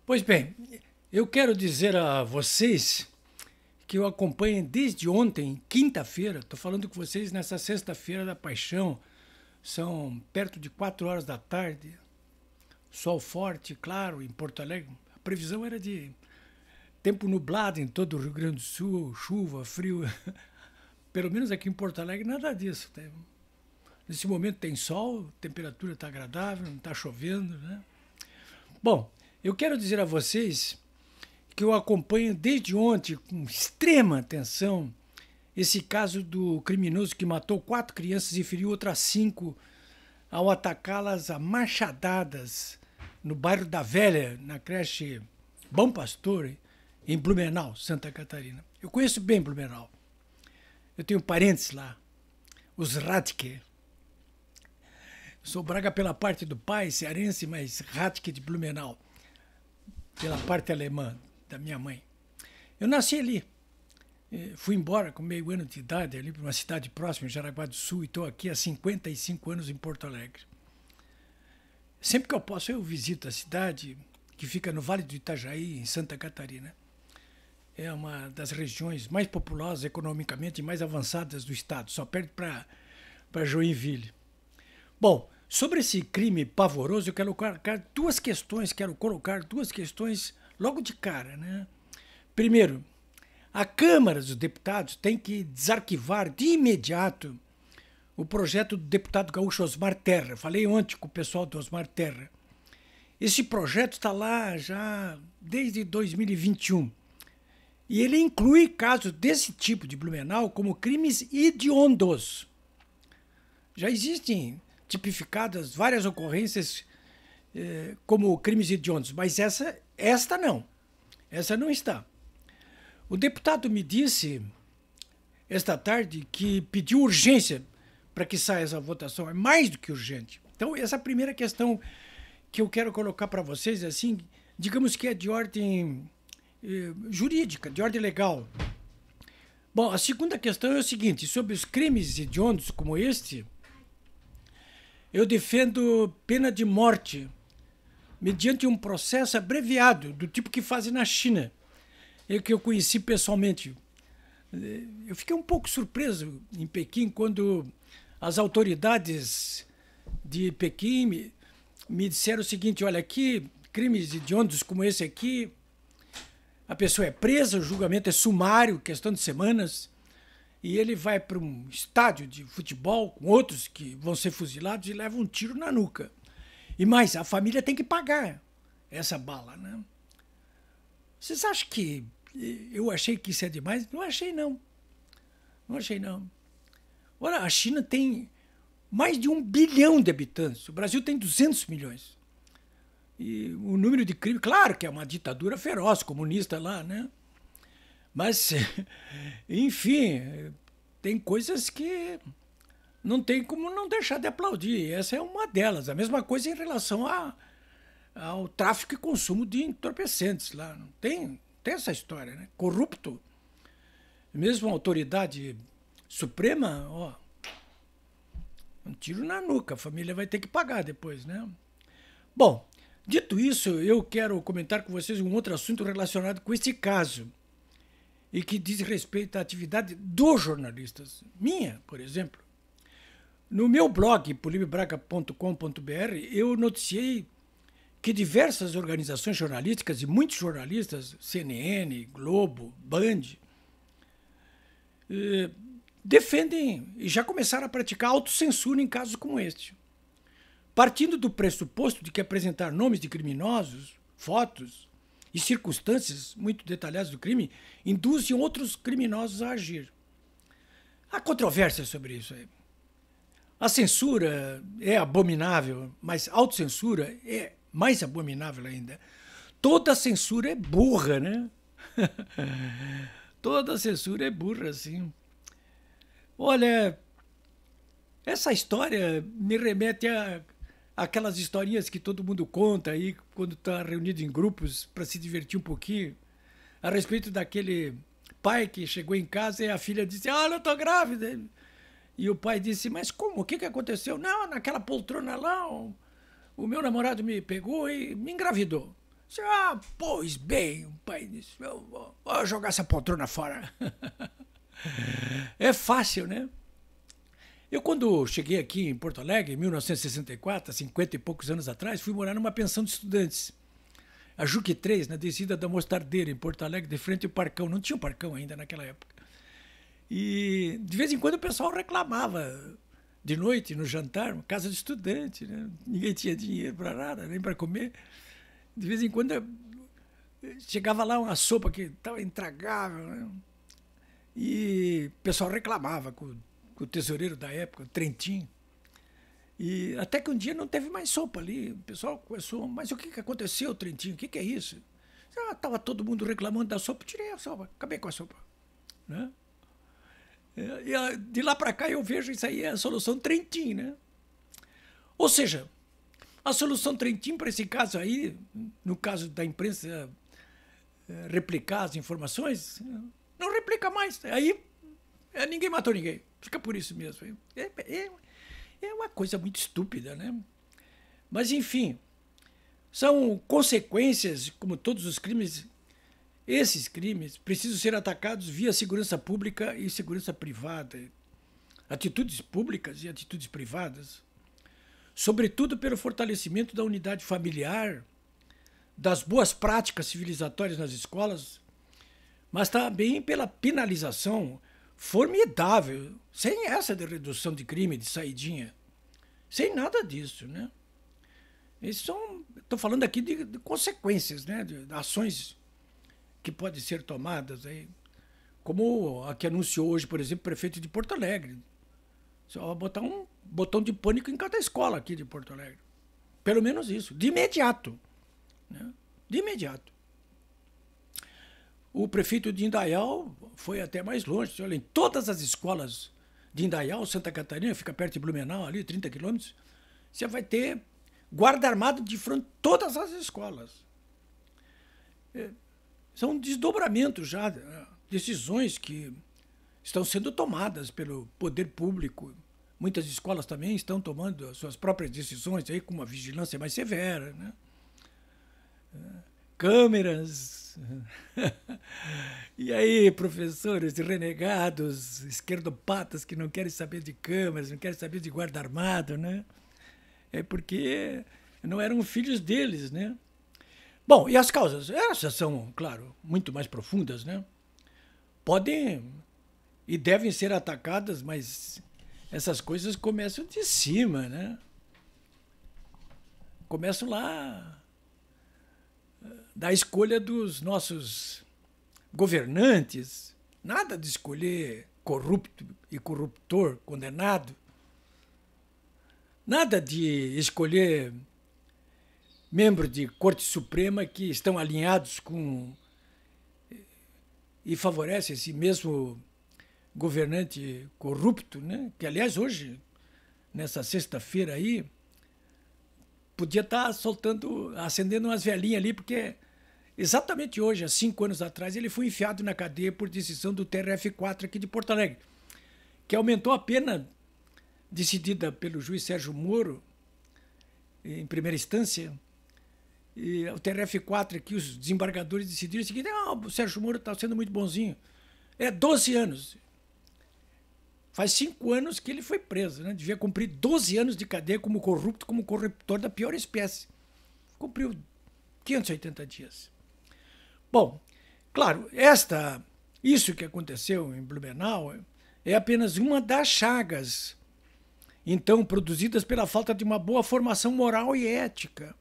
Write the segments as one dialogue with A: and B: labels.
A: Pois bem, eu quero dizer a vocês que eu acompanho desde ontem, quinta-feira, estou falando com vocês nessa sexta-feira da paixão, são perto de 4 horas da tarde, sol forte, claro, em Porto Alegre. A previsão era de tempo nublado em todo o Rio Grande do Sul, chuva, frio. Pelo menos aqui em Porto Alegre nada disso. Nesse momento tem sol, a temperatura está agradável, não está chovendo, né? Bom, eu quero dizer a vocês que eu acompanho desde ontem com extrema atenção esse caso do criminoso que matou 4 crianças e feriu outras 5 ao atacá-las a machadadas no bairro da Velha, na creche Bom Pastor, em Blumenau, Santa Catarina. Eu conheço bem Blumenau. Eu tenho parentes lá, os Radke. Sou Braga pela parte do pai, cearense, mas Radke de Blumenau, pela parte alemã da minha mãe. Eu nasci ali. Fui embora com meio ano de idade ali para uma cidade próxima, Jaraguá do Sul, e estou aqui há 55 anos em Porto Alegre. Sempre que eu posso, eu visito a cidade, que fica no Vale do Itajaí, em Santa Catarina. É uma das regiões mais populosas economicamente e mais avançadas do estado, só perde para Joinville. Bom, sobre esse crime pavoroso, eu quero colocar duas questões logo de cara, né? Primeiro, a Câmara dos Deputados tem que desarquivar de imediato o projeto do deputado gaúcho Osmar Terra. Falei ontem com o pessoal do Osmar Terra. Esse projeto está lá já desde 2021. E ele inclui casos desse tipo de Blumenau como crimes hediondos. Já existem tipificadas várias ocorrências como crimes hediondos, mas esta não. Essa não está. O deputado me disse esta tarde que pediu urgência para que saia essa votação. É mais do que urgente. Então, essa primeira questão que eu quero colocar para vocês, assim, digamos que é de ordem jurídica, de ordem legal. Bom, a segunda questão é o seguinte: sobre os crimes hediondos como este, eu defendo pena de morte mediante um processo abreviado, do tipo que fazem na China, que eu conheci pessoalmente. Eu fiquei um pouco surpreso em Pequim quando as autoridades de Pequim me disseram o seguinte: olha, aqui, crimes hediondos como esse aqui, a pessoa é presa, o julgamento é sumário, questão de semanas, e ele vai para um estádio de futebol com outros que vão ser fuzilados e levam um tiro na nuca. E mais, a família tem que pagar essa bala, né? Vocês acham que eu achei que isso é demais? Não achei, não. Não achei, não. Ora, a China tem mais de 1 bilhão de habitantes. O Brasil tem 200 milhões. E o número de crimes, claro que é uma ditadura feroz, comunista lá, né? Mas, enfim, tem coisas que não tem como não deixar de aplaudir. Essa é uma delas. A mesma coisa em relação ao tráfico e consumo de entorpecentes lá. Não tem essa história, né? Corrupto. Mesmo a autoridade suprema, ó, um tiro na nuca. A família vai ter que pagar depois, né? Bom, dito isso, eu quero comentar com vocês um outro assunto relacionado com esse caso e que diz respeito à atividade dos jornalistas. Minha, por exemplo. No meu blog, polibbraga.com.br, eu noticiei que diversas organizações jornalísticas e muitos jornalistas, CNN, Globo, Band, defendem e já começaram a praticar autocensura em casos como este, partindo do pressuposto de que apresentar nomes de criminosos, fotos e circunstâncias muito detalhadas do crime induzem outros criminosos a agir. Há controvérsia sobre isso aí. A censura é abominável, mas a autocensura é mais abominável ainda. Toda censura é burra, né? Toda censura é burra, sim. Olha, essa história me remete a aquelas historinhas que todo mundo conta aí quando está reunido em grupos para se divertir um pouquinho, a respeito daquele pai que chegou em casa e a filha disse: "Olha, eu estou grávida". E o pai disse: "Mas como? O que aconteceu?" "Não, naquela poltrona lá, o meu namorado me pegou e me engravidou." Ah, pois bem, o pai disse, eu vou jogar essa poltrona fora. É fácil, né? Eu, quando cheguei aqui em Porto Alegre, em 1964, 50 e poucos anos atrás, fui morar numa pensão de estudantes. A Juque 3, na descida da Mostardeira, em Porto Alegre, de frente ao Parcão. Não tinha um Parcão ainda naquela época. E, de vez em quando, o pessoal reclamava de noite, no jantar, casa de estudante, né? Ninguém tinha dinheiro para nada, nem para comer. De vez em quando, chegava lá uma sopa que estava intragável, né? E o pessoal reclamava com o tesoureiro da época, o Trentinho. E até que um dia não teve mais sopa ali. O pessoal começou, mas o que aconteceu, Trentinho? O que é isso? Estava todo mundo reclamando da sopa, tirei a sopa, acabei com a sopa. Né? E de lá para cá eu vejo isso aí é a solução Trentinho, né? Ou seja, a solução Trentinho para esse caso aí, no caso da imprensa replicar as informações, não replica mais. Aí ninguém matou ninguém. Fica por isso mesmo. É uma coisa muito estúpida, né? Mas, enfim, são consequências, como todos os crimes. Esses crimes precisam ser atacados via segurança pública e segurança privada. Atitudes públicas e atitudes privadas. Sobretudo pelo fortalecimento da unidade familiar, das boas práticas civilizatórias nas escolas, mas também pela penalização formidável, sem essa de redução de crime, de saidinha, sem nada disso, né? Estou falando aqui de consequências, né? De ações que podem ser tomadas aí, como a que anunciou hoje, por exemplo, o prefeito de Porto Alegre. Só vai botar um botão de pânico em cada escola aqui de Porto Alegre. Pelo menos isso, de imediato. Né? De imediato. O prefeito de Indaial foi até mais longe. Olha, em todas as escolas de Indaial, Santa Catarina, fica perto de Blumenau, ali, 30 quilômetros, você vai ter guarda armado de frente a todas as escolas. São desdobramentos já, decisões que estão sendo tomadas pelo poder público. Muitas escolas também estão tomando as suas próprias decisões aí com uma vigilância mais severa, né? Câmeras. E aí, professores renegados, esquerdopatas que não querem saber de câmeras, não querem saber de guarda armado, né? É porque não eram filhos deles, né? Bom, e as causas? Essas são, claro, muito mais profundas, né? Podem e devem ser atacadas, mas essas coisas começam de cima, né? Começam lá da escolha dos nossos governantes. Nada de escolher corrupto e corruptor condenado. Nada de escolher membros de Corte Suprema que estão alinhados com e favorecem esse mesmo governante corrupto, né? Que, aliás, hoje, nessa sexta-feira aí, podia estar acendendo umas velhinhas ali, porque exatamente hoje, há 5 anos atrás, ele foi enfiado na cadeia por decisão do TRF4 aqui de Porto Alegre, que aumentou a pena decidida pelo juiz Sérgio Moro, em primeira instância. E o TRF4 aqui, os desembargadores decidiram o seguinte: o Sérgio Moro está sendo muito bonzinho. 12 anos. Faz 5 anos que ele foi preso, né? Devia cumprir 12 anos de cadeia como corrupto, como corruptor da pior espécie. Cumpriu 580 dias. Bom, claro, isso que aconteceu em Blumenau é apenas uma das chagas, então, produzidas pela falta de uma boa formação moral e ética,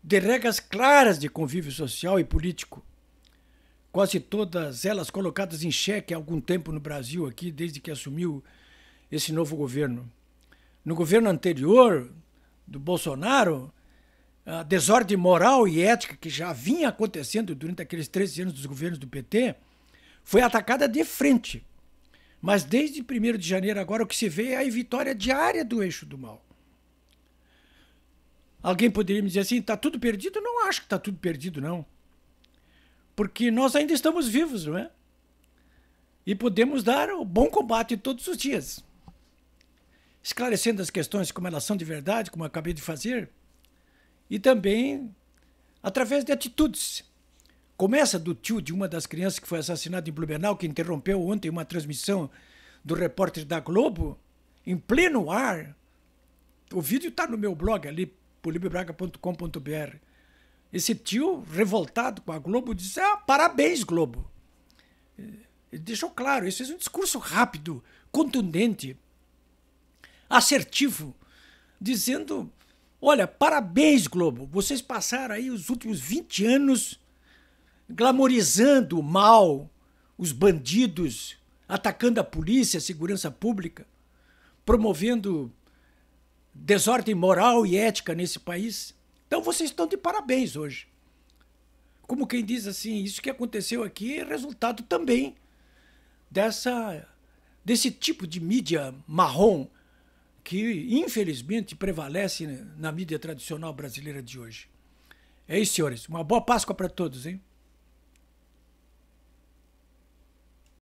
A: de regras claras de convívio social e político, quase todas elas colocadas em xeque há algum tempo no Brasil, aqui, desde que assumiu esse novo governo. No governo anterior, do Bolsonaro, a desordem moral e ética que já vinha acontecendo durante aqueles 13 anos dos governos do PT foi atacada de frente. Mas desde 1º de janeiro agora o que se vê é a vitória diária do eixo do mal. Alguém poderia me dizer assim, está tudo perdido? Não acho que está tudo perdido, não. Porque nós ainda estamos vivos, não é? E podemos dar o bom combate todos os dias. Esclarecendo as questões como elas são de verdade, como eu acabei de fazer, e também através de atitudes. Começa do tio de uma das crianças que foi assassinada em Blumenau, que interrompeu ontem uma transmissão do repórter da Globo, em pleno ar. O vídeo está no meu blog ali, polibebraga.com.br. Esse tio, revoltado com a Globo, disse: parabéns, Globo. Ele deixou claro, isso é um discurso rápido, contundente, assertivo, dizendo: olha, parabéns, Globo, vocês passaram aí os últimos 20 anos glamorizando o mal, os bandidos, atacando a polícia, a segurança pública, promovendo desordem moral e ética nesse país. Então vocês estão de parabéns hoje. Como quem diz assim, isso que aconteceu aqui é resultado também desse tipo de mídia marrom que, infelizmente, prevalece na mídia tradicional brasileira de hoje. É isso, senhores. Uma boa Páscoa para todos, hein?